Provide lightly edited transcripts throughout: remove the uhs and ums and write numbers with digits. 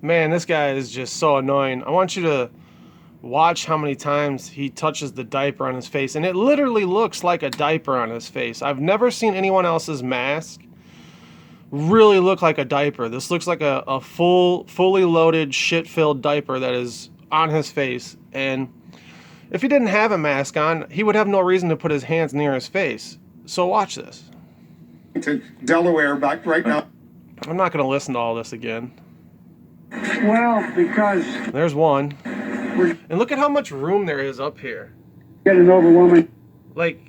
Man, this guy is just so annoying. I want you to watch how many times he touches the diaper on his face, and it literally looks like a diaper on his face. I've never seen anyone else's mask really look like a diaper. This looks like a fully loaded, shit-filled diaper that is on his face. And if he didn't have a mask on, he would have no reason to put his hands near his face. So watch this. To Delaware back right now. I'm not going to listen to all this again. Well, because There's one. we're And look at how much room there is up here. getting overwhelming. Like,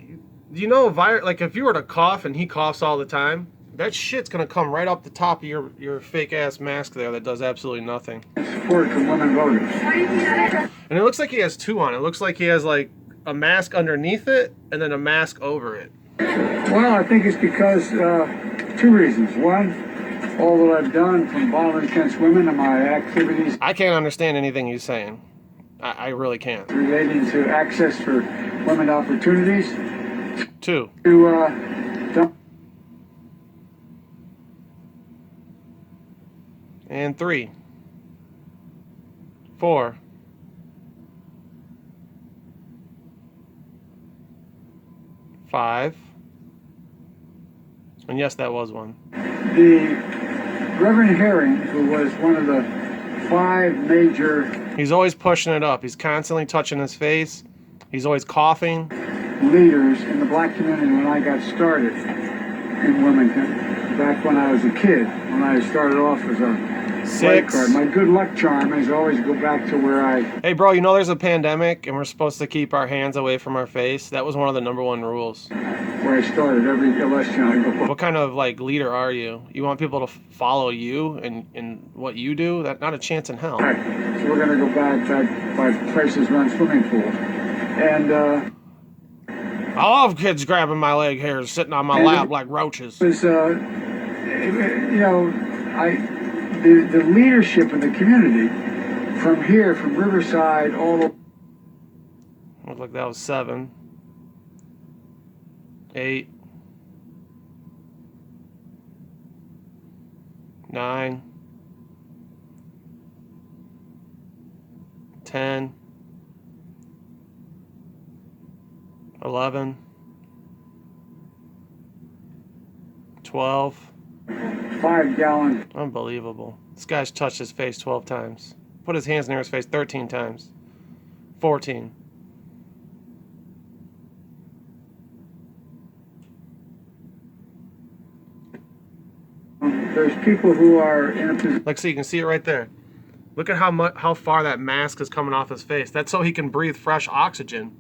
you know, like if you were to cough and he coughs all the time, that shit's going to come right up the top of your fake-ass mask there that does absolutely nothing. Support for women voters. And it looks like he has two on. It looks like he has like a mask underneath it and then a mask over it. Well, I think it's because two reasons. One, all that I've done from violence against women and my activities I can't understand anything he's saying. I really can't. relating to access for women opportunities. Two. To And 3. 4. 5. And yes, that was one. the Reverend Herring, who was one of the 5 major He's always pushing it up. He's constantly touching his face. He's always coughing. leaders in the black community when I got started in Wilmington, back when I was a kid, when I started off as a 6. lifeguard. My good luck charm is always go back to where I Hey, bro, you know there's a pandemic and we're supposed to keep our hands away from our face? That was one of the #1 rules. started every election I go. What kind of like leader are you? You want people to follow you and what you do? That's not a chance in hell. Right. So we're gonna go back by places run swimming pool, and I love kids grabbing my leg hairs, sitting on my lap like roaches. was the leadership in the community from here, from Riverside, all the Looked like that was 7. 8. 9. 10. 11. 12. 5-gallon. Unbelievable. This guy's touched his face 12 times. Put his hands near his face 13 times. 14. There's people who are in a position. Like, so you can see it right there. Look at how far that mask is coming off his face. That's so he can breathe fresh oxygen.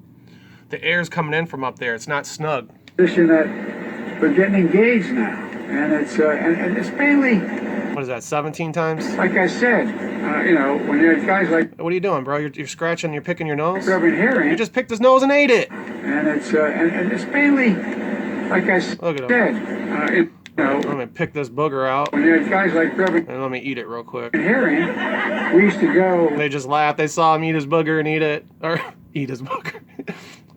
The air's coming in from up there. It's not snug. That we're getting engaged now, and it's mainly, What is that, 17 times? like I said, when you have guys like What are you doing, bro? You're scratching, you're picking your nose? Reverend Herring, You just picked his nose and ate it. and it's mainly, like I Look at said, him. I'm gonna pick this booger out when you have guys like Reverend and let me eat it real quick. Herring, we used to go. They just laughed. They saw him eat his booger and eat it. Or eat his booger.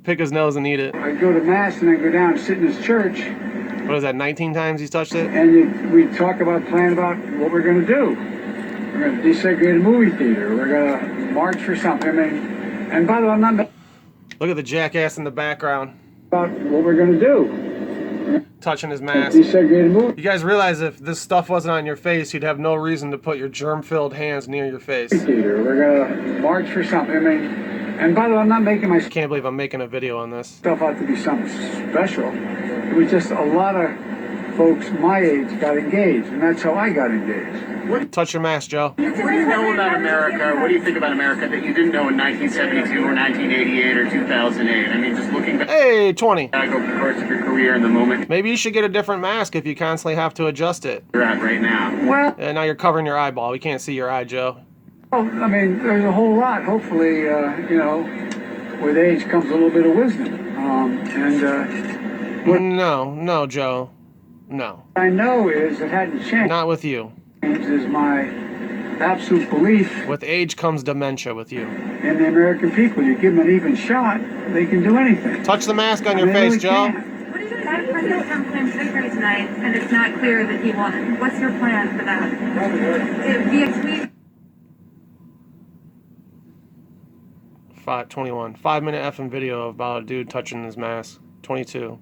Pick his nose and eat it. I'd go to mass and then go down and sit in his church, What is that, 19 times he's touched it? and we'd talk about plan about what we're going to do. We're going to desegregate a movie theater. We're going to march for something. And by the way, I'm not Look at the jackass in the background about what we're going to do. touching his mask. Desegregate a movie You guys realize if this stuff wasn't on your face, you'd have no reason to put your germ-filled hands near your face. theater. We're going to march for something. And by the way, I'm not making myself Can't believe I'm making a video on this. out to be something special. It was just a lot of folks my age got engaged, and that's how I got engaged. Touch your mask, Joe. What do you know about America? What do you think about America that you didn't know in 1972 or 1988 or 2008? I mean, just looking back Hey, 20. over the course of your career and the moment Maybe you should get a different mask if you constantly have to adjust it. you're at right now. Well, And now you're covering your eyeball. We can't see your eye, Joe. I mean, there's a whole lot. Hopefully, with age comes a little bit of wisdom. No, Joe. No. What I know is it hadn't changed. Not with you. Is my absolute belief With age comes dementia with you. in the American people. You give them an even shot, they can do anything. Touch the mask on your They face, really Joe. can. What do you do if President Trump claims victory tonight and it's not clear that he won? What's your plan for that? Via tweet? 21. 5-minute effing video about a dude touching his mask. 22.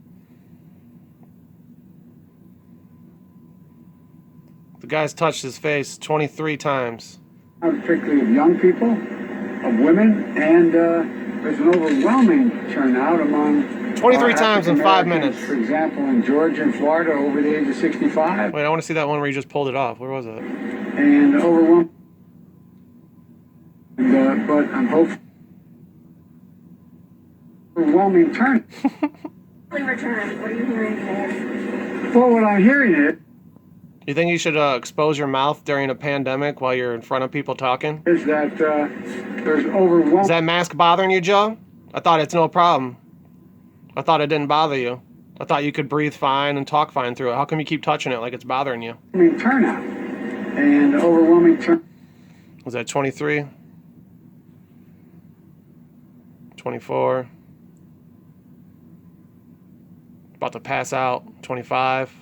The guy's touched his face 23 times. Particularly of young people, of women, and there's an overwhelming turnout among 23 times in 5 minutes. For example, in Georgia and Florida, over the age of 65. Wait, I want to see that one where you just pulled it off. Where was it? And overwhelming. But I'm hopeful. Overwhelming turn. Return. What are you hearing today? Well, what I'm hearing is You think you should expose your mouth during a pandemic while you're in front of people talking? that there's overwhelming. Is that mask bothering you, Joe? I thought it's no problem. I thought it didn't bother you. I thought you could breathe fine and talk fine through it. How come you keep touching it like it's bothering you? Turnout and overwhelming turn. Was that 23? 24. About to pass out. 25.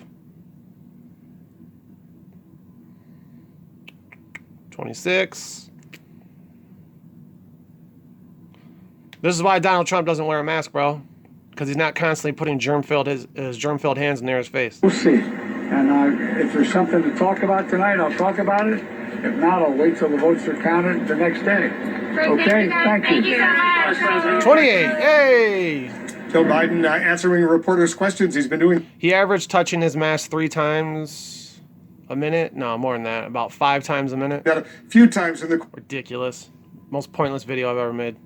26. This is why Donald Trump doesn't wear a mask, bro. Because he's not constantly putting his germ-filled hands near his face. We'll see. And if there's something to talk about tonight, I'll talk about it. If not, I'll wait till the votes are counted the next day. Okay? Thank you. Thank you so much. 28. Hey! Joe Biden answering reporters' questions. He's been doing. He averaged touching his mask 3 times a minute. No, more than that. About 5 times a minute. That a few times in the Ridiculous. Most pointless video I've ever made.